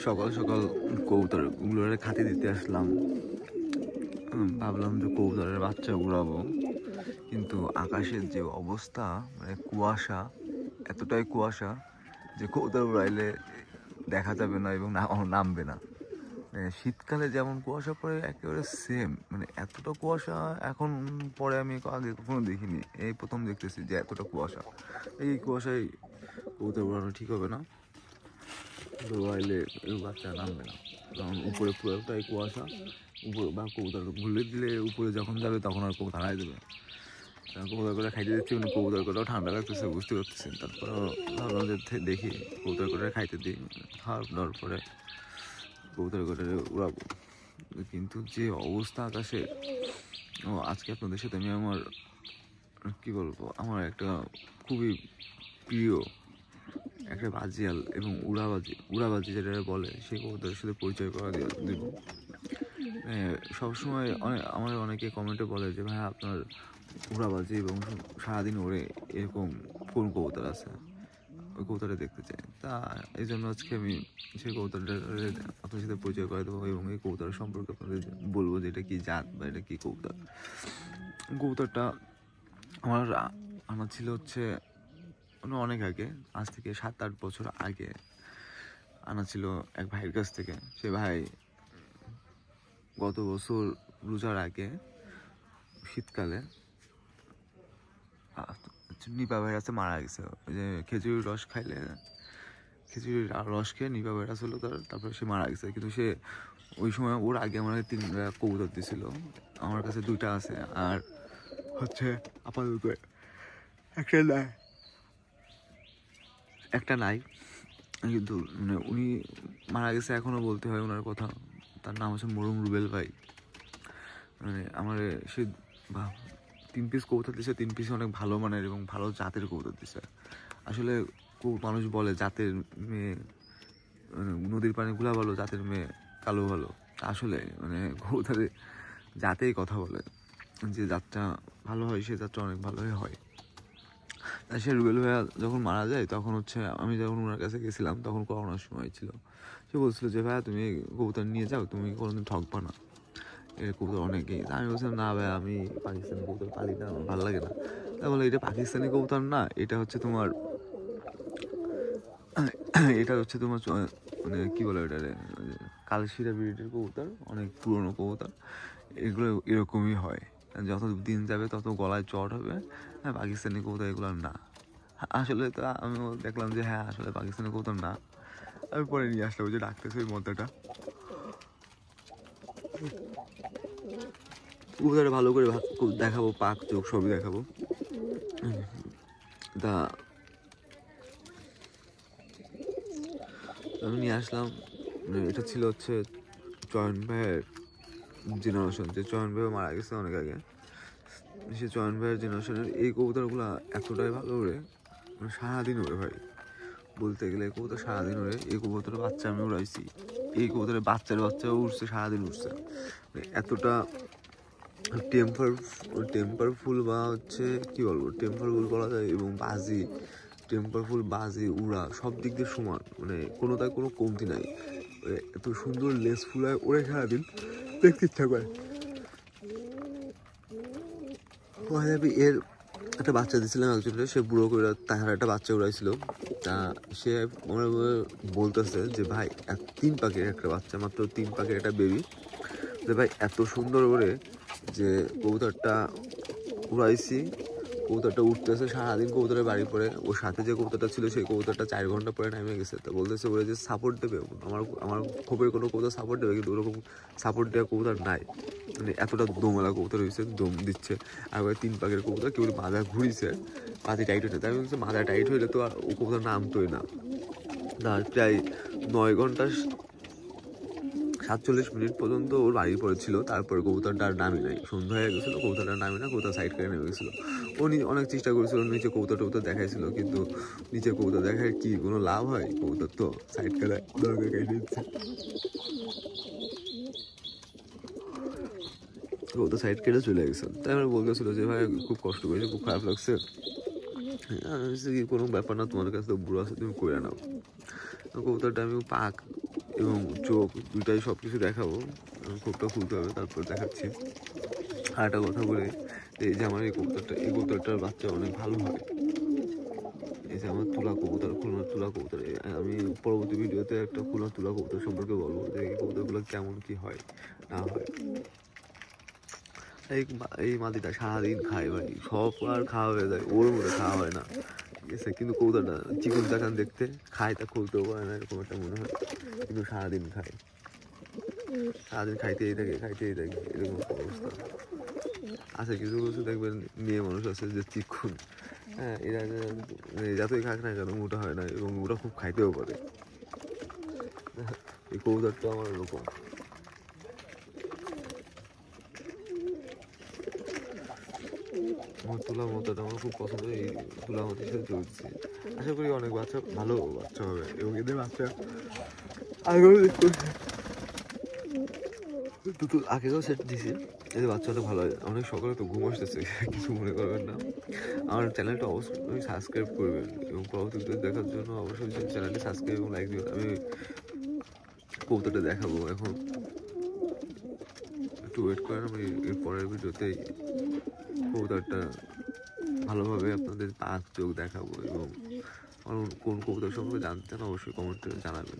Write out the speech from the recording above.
সকাল সকাল কবুতরগুলোরে খাতে দিতে আসলাম। ভাবলাম যে কবুতরের বাচ্চা উড়াবো, কিন্তু আকাশের যে অবস্থা, মানে কুয়াশা, এতটাই কুয়াশা যে কবুতর উড়াইলে দেখা যাবে না এবং নামবে না। শীতকালে যেমন কুয়াশা পড়ে একেবারে সেম, মানে এতটা কুয়াশা এখন পরে আমি আগে কখনো দেখিনি, এই প্রথম দেখতেছি যে এতটা কুয়াশা। এই কুয়াশায় কবুতর উড়ানো ঠিক হবে না, উড়াইলে বাচ্চা নামবে না, কারণ উপরে পুরোটাই কুয়াশা। উপরে বা কবুতর ঘুরলে দিলে উপরে যখন যাবে তখন আর কবুতর হারাই দেবে। কবুতর করে খাইতে দিচ্ছি, মানে কবুতর করেও ঠান্ডা লাগতেছে, বুঝতে পারতেছেন। তারপরেও ভাবলাম যে দেখি কবুতর করে খাইতে দিই, খাওয়ার দেওয়ার পরে কবুতর করে উড়াবো। কিন্তু যে অবস্থা আকাশে, আজকে আপনাদের সাথে আমি আমার কী বলবো, আমার একটা খুবই প্রিয় একটা বাজিয়াল এবং উড়াবাজি যেটা বলে, সেই কবুতরের সাথে পরিচয় করা দিব। সবসময় আমার অনেকে কমেন্টে বলে যে ভাই আপনার উড়াবাজি এবং সারাদিন ওড়ে এরকম কোন কবুতর আছে, ওই কবুতরটা দেখতে চাই। তা এই জন্য আজকে আমি সেই কবুতরটা আপনার সাথে পরিচয় করে দেবো এবং এই কবুতরের সম্পর্কে আপনাদের বলবো যে এটা কি জাত বা এটা কি কবুতর। কবুতরটা আমার ছিল হচ্ছে অনেক আগে, আজ থেকে 7-8 বছর আগে আনা ছিল এক ভাইয়ের কাছ থেকে। সে ভাই গত বছর রোজার আগে শীতকালে নিপা ভাইরাসে মারা গেছে। ওই যে খেজুরির রস খাইলে, খেজুরির রস খেয়ে নিপা ভাইরাস হলো তারপরে সে মারা গেছে। কিন্তু সে ওই সময় ওর আগে আমার 3টা কবুতর দিছিল, আমার কাছে 2টা আছে, আর হচ্ছে আপাতত একটা নাই। কিন্তু মানে উনি মারা গেছে এখনও বলতে হয় ওনার কথা। তার নাম হচ্ছে মরুম রুবেল ভাই। মানে আমার সে 3 পিস কবুতর দিছে, 3 পিস অনেক ভালো মানের এবং ভালো জাতের কবুতর দিছে। আসলে মানুষ বলে জাতের মেয়ে নদীর পানি গুলা ভালো, জাতের মেয়ে কালো ভালো। আসলে মানে কবুতরে জাতেই কথা বলে, যে জাতটা ভালো হয় সে জাতটা অনেক ভালোই হয়। সে রুবেল ভাইয়া যখন মারা যায় তখন হচ্ছে আমি যখন ওনার কাছে গেছিলাম তখন করোনার সময় ছিল। সে বলছিল যে ভাইয়া তুমি কবুতর নিয়ে যাও, তুমি কোনোদিন ঠকবা না, এর কবুতর অনেকেই। আমি বলছিলাম না ভাই, আমি পাকিস্তানি কবুতর পালি না, আমার ভালো লাগে না। তাই বলে এটা পাকিস্তানি কবুতর না, এটা হচ্ছে তোমার মানে কি বলে এটা, কালশিরা ব্রিডের কবুতর, অনেক পুরনো কবুতর। এগুলো এরকমই হয়, যত দিন যাবে তত গলায় চট হবে। হ্যাঁ, পাকিস্তানি কবুতর এগুলো না। আসলে তো আমি দেখলাম যে হ্যাঁ আসলে পাকিস্তানি কবুতর না। আমি পরে নিয়ে আসলাম, ওই যে ডাকতেছে ওই মদ্দাটা। কবুতরটা ভালো করে দেখাবো, পাক চোখ সবই দেখাবো। তা আমি নিয়ে আসলাম। এটা ছিল হচ্ছে চয়ন ভাইয়ের জেনারেশন, যে চয়ন ভাই মারা গেছে অনেক আগে। সে চয়ন ভাইয়ের জেনারেশনের এই কবুতরগুলো এতটাই ভালো ওড়ে, মানে সারাদিন ওড়ে ভাই, বলতে গেলে এই কবুতর সারাদিন ওড়ে। এই কবুতরের বাচ্চা আমি উড়াইছি, এই কবুতরের বাচ্চাও উঠছে, সারাদিন উঠছে। এতটা টেম্পারফুল বা হচ্ছে কি বলবো, টেম্পারফুল বলা যায়, এবং টেম্পারফুল বাজি উড়া সব দিক দিয়ে সমান, মানে কোনোটায় কোনো কমতি নাই। এত সুন্দর লেস ফুলায় ওড়ে সারাদিন, দেখতে ইচ্ছা করে। এর একটা বাচ্চা দিয়েছিলাম একজনের, সে বুড়ো করে তাহার একটা বাচ্চা উড়াইছিল। তা সে বলতেছে যে ভাই 3 পাখির একটা বাচ্চা, মাত্র 3 পাখির একটা বেবি, যে ভাই এত সুন্দর করে যে কবুতরটা উড়াইছি, কবুতরটা উঠতেছে সারাদিন, কবুতরের বাড়ি পরে ওর সাথে যে কবুতরটা ছিল সেই কবুতরটা 4 ঘন্টা পরে নেমে গেছে। তো বলতেছে ওরা যে সাপোর্ট দেবে, আমার খবরের কোনো কবুতর সাপোর্ট দেবে, কিন্তু ওরকম সাপোর্ট দেওয়া কবুতর নাই। মানে এতটা দোমেলা কবুতর হয়েছে, দম দিচ্ছে। আর 3 পাখির কবুতর কেউ মাথা ঘুরিছে, পাতি টাইট হয়েছে। তাই বলছে মাথা টাইট হইলে তো আর ও কবুতর নামতোই না। প্রায় 9 ঘন্টা 47 মিনিট পর্যন্ত ওর বাড়ি পড়েছিল। তারপরে কবুতরটা আর নামি নাই, সন্ধ্যা হয়ে গেছিলো, কবুতরটা নামি না, কবুতর সাইড করে নেমে গেছিলো। ও অনেক চেষ্টা করেছিল, নিচে কবুতর দেখাইছিল, কিন্তু নিচে কবুতর দেখায় কি কোনো লাভ হয়, কবুতর তো সাইড করে দরকার কেটে দিচ্ছে। কবুতর সাইড কেটে চলে গেছে। তাই আমরা বলতেছিল যে ভাই খুব কষ্ট করেছে, খুব খারাপ লাগছে। কোনো ব্যাপার না, তোমার কাছে তো বুড়ো আছে, তুমি করে নাও। কবুতরটা আমি পাক এবং চোখ দুটাই সব কিছু দেখাবো। খোপটা খুলতে হবে, তারপর দেখাচ্ছি। আর একটা কথা বলে, এই যে আমার এই কবুতরটার বাচ্চা অনেক ভালো হয়। এই যে আমার তুলা কবুতর, খুলনার তুলা কবুতর, আমি পরবর্তী ভিডিওতে একটা খুলনার তুলা কবুতর সম্পর্কে বলবো যে এই কবুতরগুলো কেমন কি হয় না হয়। এই মাটিটা সারাদিন খায় ভাই, সব আর খাওয়া হয়ে যায়, ওর মধ্যে খাওয়া হয় না, ঠিক আছে। কিন্তু কবুতরটা চিকন চাকান দেখতে, খায় তা খুলতেও পারে না এরকম একটা মনে হয়, কিন্তু সারাদিন খায়, সারাদিন খাইতেই থাকে এরকম একটা অবস্থা আছে। কিছু কিছু দেখবেন মেয়ে মানুষ আছে যে চিকন, হ্যাঁ, এরা যতই খাক না কেন মোটা হয় না, এবং ওরা খুব খাইতেও পারে। এই কবুতরটা আমার এরকম। আমার তুলা মতাটা আমার খুব পছন্দ, এই তুলা মতের সাথে চলছে। আশা করি অনেক ভালো বাচ্চা হবে, এবং এদের বাচ্চা আগেও আগেও সেট দিছি, এদের বাচ্চাটা ভালো হয়। অনেক সকালে তো ঘুম আসতেছে, কিছু মনে করবেন না। আমার চ্যানেলটা অবশ্যই সাবস্ক্রাইব করবেন, এবং পরবর্তীতে দেখার জন্য অবশ্যই চ্যানেলটি সাবস্ক্রাইব এবং লাইক দিবেন। আমি কবুতরটা দেখাবো এখন, একটু ওয়েট করেন। আমি এর পরের ভিডিওতেই কবুতরটা ভালোভাবে আপনাদের পাঁচ চোখ দেখাবো, এবং কোন কবুতর সম্পর্কে জানতে চান অবশ্যই কমেন্টে জানাবেন।